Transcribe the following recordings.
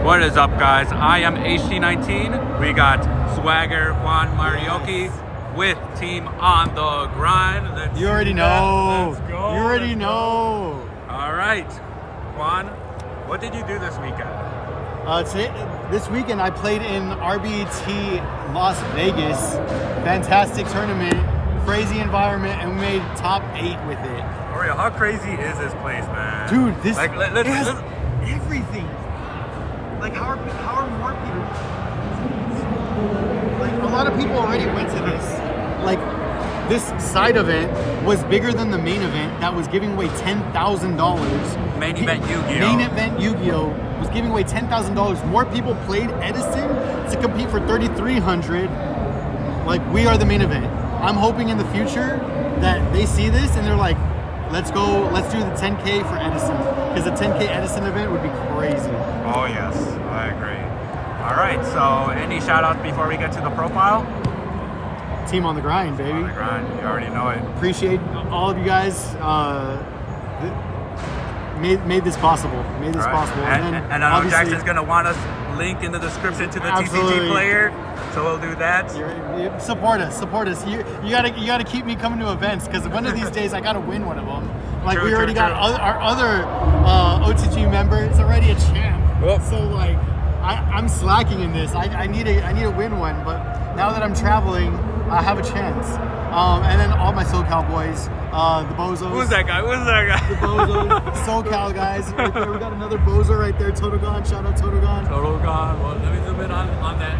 What is up, guys? I am HT19. We got SWAGGR, Juan, Moroyoqui with Team On The Grind. You already know. Let's go. You already know. All right, Juan, what did you do this weekend? This weekend I played in RBET Las Vegas. Fantastic tournament, crazy environment, and we made top 8 with it. Oreo, how crazy is this place, man? Dude, this like, it has everything. Like, how are more people? Like, a lot of people already went to this. Like, this side event was bigger than the main event that was giving away $10,000. Main event Yu-Gi-Oh! Main event Yu-Gi-Oh! Was giving away $10,000. More people played Edison to compete for $3,300. Like, we are the main event. I'm hoping in the future that they see this and they're like, let's do the 10K for Edison. Because the 10K Edison event would be crazy. Oh yes, I agree. All right, so any shout outs before we get to the profile? Team On The Grind, baby. On The Grind, you already know it. Appreciate all of you guys. Made this possible. Made this possible. And I know Jackson's gonna want us link in the description to the TCG player, so we'll do that. Support us. You gotta keep me coming to events, because one of these days I gotta win one of them. Like, we already got our other O.T.G member. It's already a champ. Well, so like, I'm slacking in this. I need to win one, but now that I'm traveling, I have a chance. And then all my SoCal boys, the Bozos. Who's that guy? The Bozos, SoCal guys. Right there. We got another Bozo right there, Totogon. Shout out Totogon. Well, let me zoom in on that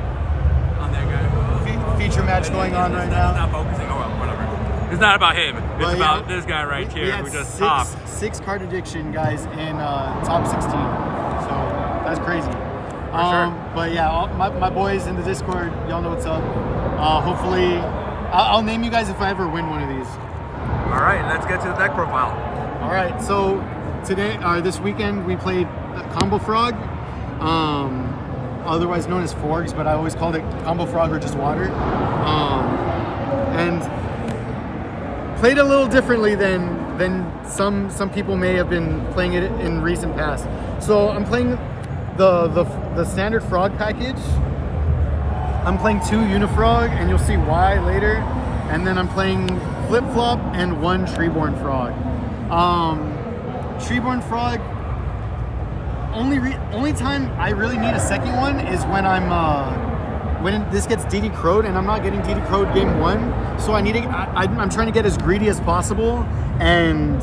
guy. Feature match going on right now. It's not focusing. Oh well, whatever. It's not about him. It's about this guy right here who just topped. 6 card addiction guys in top 16. So that's crazy. Sure. But yeah, my boys in the Discord, y'all know what's up. Hopefully, I'll name you guys if I ever win one of these. All right, let's get to the deck profile. All right, so this weekend we played Combo Frog, otherwise known as Forgs, but I always called it Combo Frog or just water. And played a little differently than some people may have been playing it in recent past. So I'm playing the standard frog package. I'm playing 2 Unifrog, and you'll see why later. And then I'm playing Flip Flop and 1 Treeborn Frog. Treeborn Frog. Only time I really need a second one is when when this gets DD Crowed, and I'm not getting DD Crowed game 1. So I'm trying to get as greedy as possible and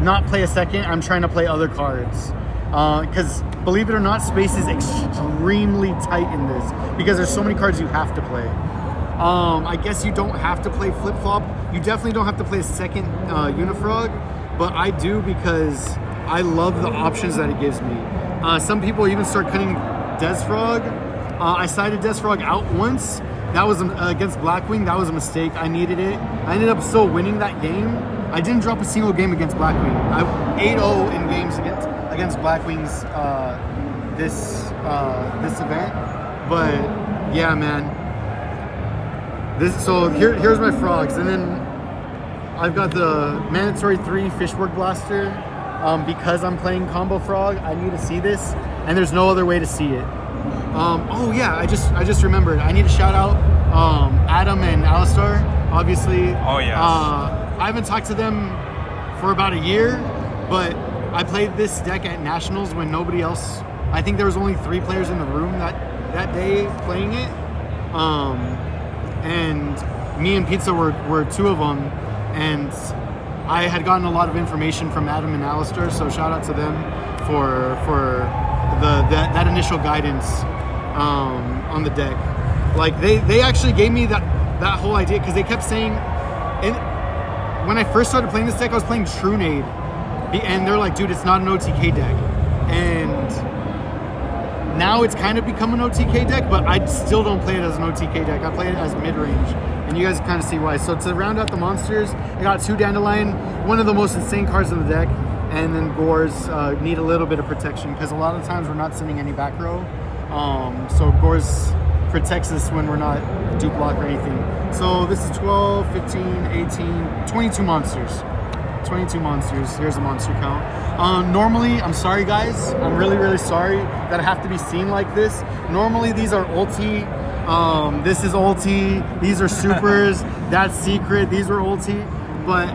not play a second. I'm trying to play other cards. Because believe it or not, space is extremely tight in this because there's so many cards you have to play. I guess you don't have to play Flip Flop. You definitely don't have to play a second Unifrog, but I do because I love the options that it gives me. Some people even start cutting Desfrog. I sided Desfrog out once. That was against Blackwing. That was a mistake. I needed it. I ended up still winning that game. I didn't drop a single game against Blackwing. I 8-0 in games against Blackwings this event. But yeah, man. Here's my frogs, and then I've got the mandatory 3 Fishborg Blaster. Because I'm playing Combo Frog, I need to see this, and there's no other way to see it. Oh yeah, I just remembered. I need to shout out Adam and Alistar, obviously. Oh yes. I haven't talked to them for about a year, but I played this deck at Nationals when nobody else. I think there was only 3 players in the room that day playing it, and me and Pizza were 2 of them, and I had gotten a lot of information from Adam and Alistar, so shout out to them for that initial guidance on the deck. Like they actually gave me that whole idea, because they kept saying, when I first started playing this deck, I was playing Trunade, and they're like, dude, it's not an OTK deck. And now it's kind of become an OTK deck, but I still don't play it as an OTK deck. I play it as mid-range, and you guys kind of see why. So to round out the monsters, I got 2 Dandelion, one of the most insane cards in the deck, and then Gores need a little bit of protection, because a lot of times we're not sending any back row. So Gores protects us when we're not dupe block or anything. So this is 12, 15, 18, 22 monsters. 22 monsters. Here's the monster count. Normally, I'm sorry guys, I'm really, really sorry that I have to be seen like this. Normally these are O.T.G. This is O.T.G. These are supers. That's secret. These were O.T.G. But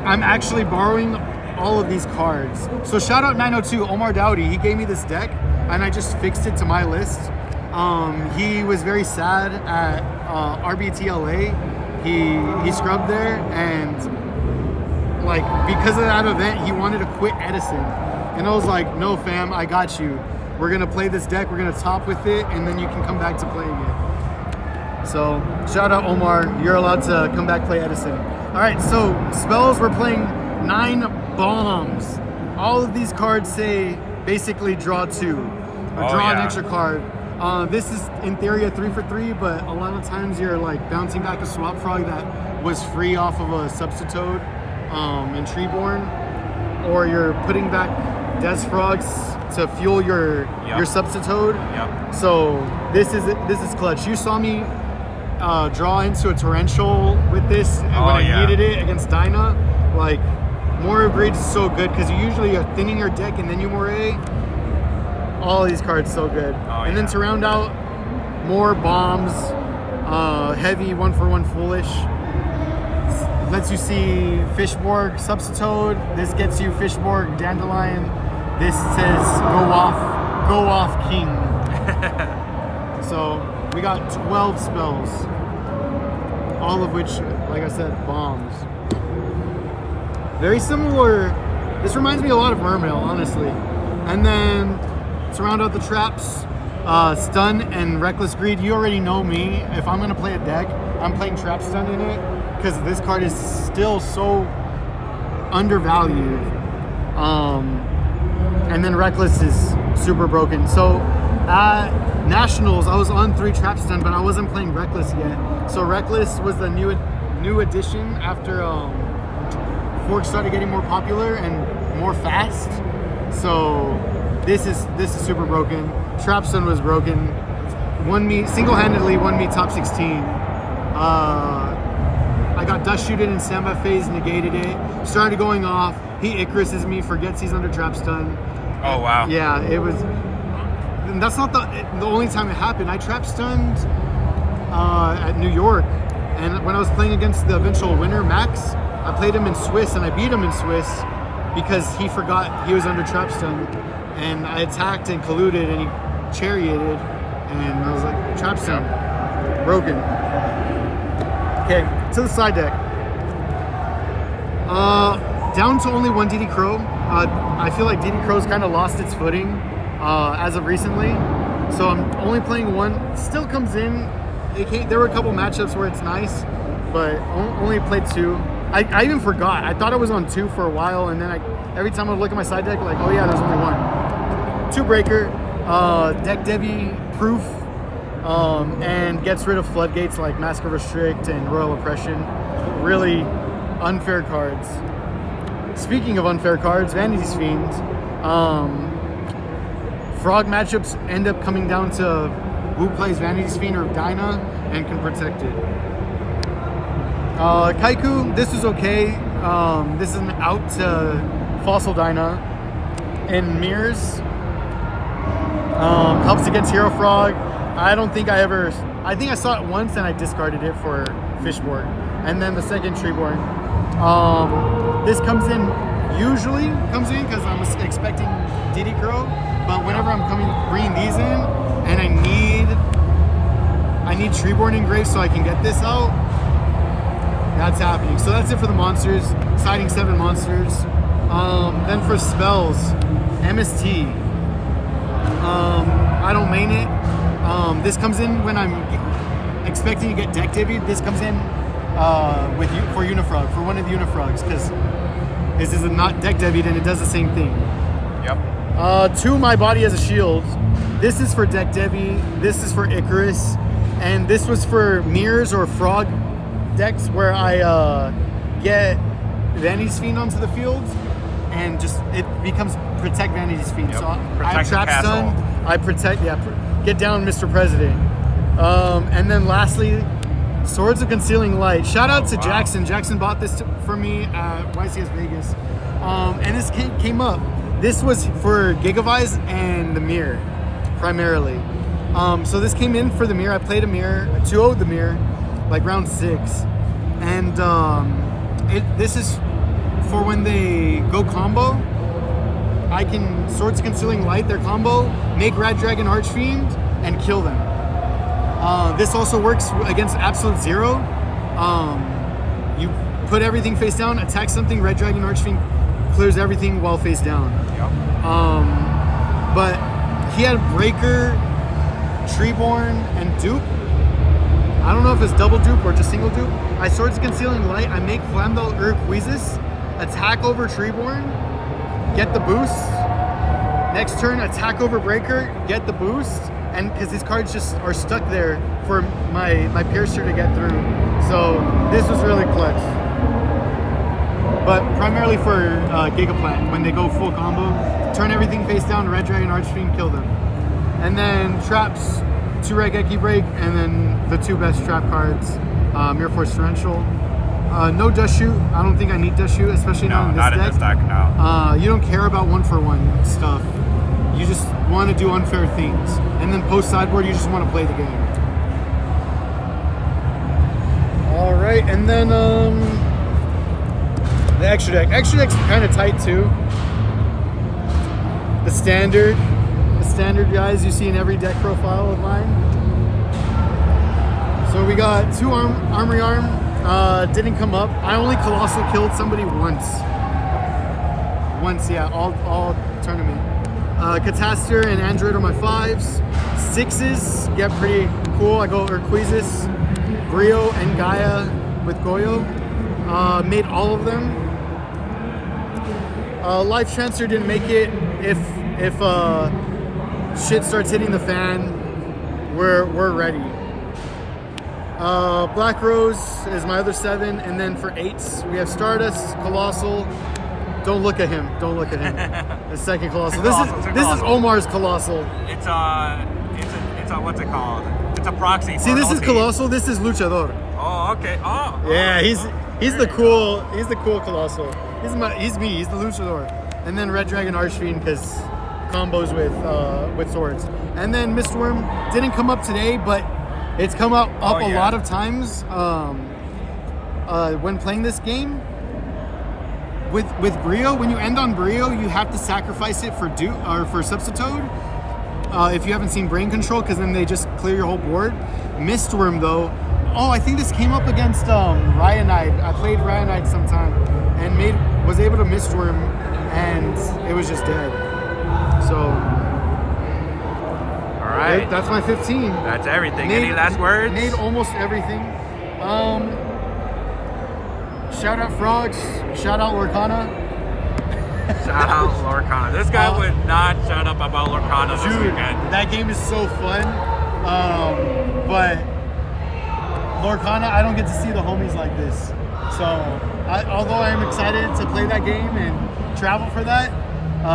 I'm actually borrowing all of these cards. So shout out 902 Omar Dowdy. He gave me this deck and I just fixed it to my list. He was very sad at RBET LA. He scrubbed there, and like because of that event he wanted to quit Edison, and I was like, no fam, I got you. We're gonna play this deck, we're gonna top with it, and then you can come back to playing it. So shout out Omar, you're allowed to come back play Edison. All right, so spells, we're playing 9 bombs. All of these cards say basically draw 2 or draw an extra card. This is in theory a 3 for 3, but a lot of times you're like bouncing back a swap frog that was free off of a Substitoad in Treeborn, or you're putting back Des Frogs to fuel your Substitoad. Yep. So this is clutch. You saw me draw into a Torrential with this when I needed it against Dyna. Like, Moray Breach is so good because you usually are thinning your deck and then you Moray. All these cards so good. And then to round out, more bombs, heavy 1-for-1 foolish. Lets you see Fishborg, Substitoad. This gets you Fishborg, Dandelion. This says go off king. So we got 12 spells, all of which, like I said, bombs. Very similar. This reminds me a lot of Mermail, honestly. And then to round out the traps, Stun and Reckless Greed. You already know me. If I'm gonna play a deck, I'm playing Trap Stun in it because this card is still so undervalued. And then Reckless is super broken. So at Nationals, I was on 3 Trap Stun, but I wasn't playing Reckless yet. So Reckless was the new addition after Fork started getting more popular and more fast. So this is super broken. Trap Stun was broken. Single-handedly won me top 16. I got Dust Shooted in standby phase, negated it. Started going off. He Icaruses me, forgets he's under Trap Stun. Oh wow. Yeah, it was. And that's not the only time it happened. I Trap Stunned at New York, and when I was playing against the eventual winner, Max, I played him in Swiss and I beat him in Swiss because he forgot he was under Trap Stun. And I attacked and colluded and he charioted, and I was like, Trap Stun, broken. Okay, to the side deck. Down to only 1 DD Crow. I feel like DD Crow's kind of lost its footing as of recently. So I'm only playing 1. Still comes in. There were a couple matchups where it's nice, but only played 2. I even forgot. I thought I was on 2 for a while, and then every time I would look at my side deck, like, oh yeah, there's only 1. 2 breaker, deck Devi proof, and gets rid of floodgates like Mask of Restrict and Royal Oppression. Really unfair cards. Speaking of unfair cards, Vanity's Fiend. Frog matchups end up coming down to who plays Vanity's Fiend or Dyna and can protect it. Kaiku, this is okay. This is an out to Fossil Dyna. And Mirrors helps against Hero Frog. I think I saw it once and I discarded it for Fishborg. And then the second Treeborn. This usually comes in because I'm expecting DD Crow, but whenever I'm bringing these in and I need Treeborn engraved so I can get this out, that's happening. So that's it for the monsters. Siding 7 monsters. Then for spells, MST. I don't main it. This comes in when I'm expecting to get deck debuted. This comes in for Unifrog, for one of the Unifrogs, because this is not deck debuted and it does the same thing. Yep. 2, My Body as a Shield. This is for deck Devi. This is for Icarus, and this was for Mirrors or Frog decks where I get Vanity's Fiend onto the field, and just it becomes protect Vanity's Fiend. Yep. So I Trap Stun. I protect. Yeah, get down, Mr. President. And then lastly, Swords of Concealing Light. Shout out to wow. Jackson. Jackson bought this for me at YCS Vegas. And this came up. This was for Gigavise and the mirror, primarily. So this came in for the mirror. I played a mirror, 2-0'd the mirror, like round 6. And this is for when they go combo. I can Swords of Concealing Light their combo, make Red Dragon Archfiend, and kill them. This also works against Absolute Zero. You put everything face down, attack something, Red Dragon Archfiend clears everything while face down. Yep. But he had Breaker, Treeborn, and Dupe. I don't know if it's double dupe or just single dupe. I Swords of Concealing Light, I make Flamdal Urquizis, attack over Treeborn, get the boost. Next turn, attack over Breaker, get the boost. And because these cards just are stuck there for my Piercer to get through. So this was really clutch. But primarily for Gigaplant, when they go full combo, turn everything face down, Red Dragon Archfiend, kill them. And then traps, 2 Regeki Break, and then the 2 best trap cards, Mirror Force Torrential. No Dust Shoot. I don't think I need Dust Shoot, especially not in this deck. Not in this deck, no. You don't care about 1-for-1 stuff. You just want to do unfair things. And then post sideboard, you just want to play the game. All right, and then the extra deck. Extra deck's kind of tight too. The standard guys you see in every deck profile of mine. So we got 2 Armory Arm. Didn't come up. I only Colossal killed somebody once. Yeah, all tournament. Catastor and Android are my 5s. 6s get pretty cool. I go Urquizis, Brio, and Gaia with Goyo. Made all of them. Life Transfer didn't make it. If shit starts hitting the fan, we're ready. Black Rose is my other 7, and then for 8s we have Stardust, Colossal. Don't look at him. The second Colossal. This is Omar's Colossal. It's a what's it called? It's a proxy. See, this is Colossal. This is Luchador. Oh, okay. Oh. Yeah, he's the cool Colossal. He's me. He's the Luchador. And then Red Dragon Archfiend because combos with swords. And then Mistworm didn't come up today, but it's come up a lot of times when playing this game. With Brio, when you end on Brio, you have to sacrifice it for Substitute. If you haven't seen Brain Control, because then they just clear your whole board. Mistworm though, I think this came up against Ryanite. I played Ryanite sometime and was able to Mistworm, and it was just dead. So, all right, that's my 15. That's everything. Any last words? Made almost everything. Shout out Frogs. Shout out Lorcana. Shout out Lorcana. This guy would not shut up about Lorcana this weekend. That game is so fun. But Lorcana, I don't get to see the homies like this. So, although I am excited to play that game and travel for that,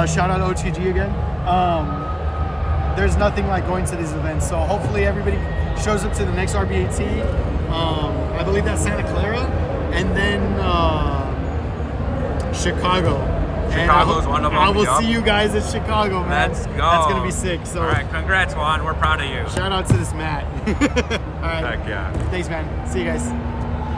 shout out O.T.G again. There's nothing like going to these events. So hopefully everybody shows up to the next RBET. I believe that's Santa Clara. And then Chicago. Chicago's one of them. I will see you guys at Chicago, man. Let's go. That's going to be sick. So. All right, congrats, Juan. We're proud of you. Shout out to this Matt. All right. Heck yeah. Thanks, man. See you guys.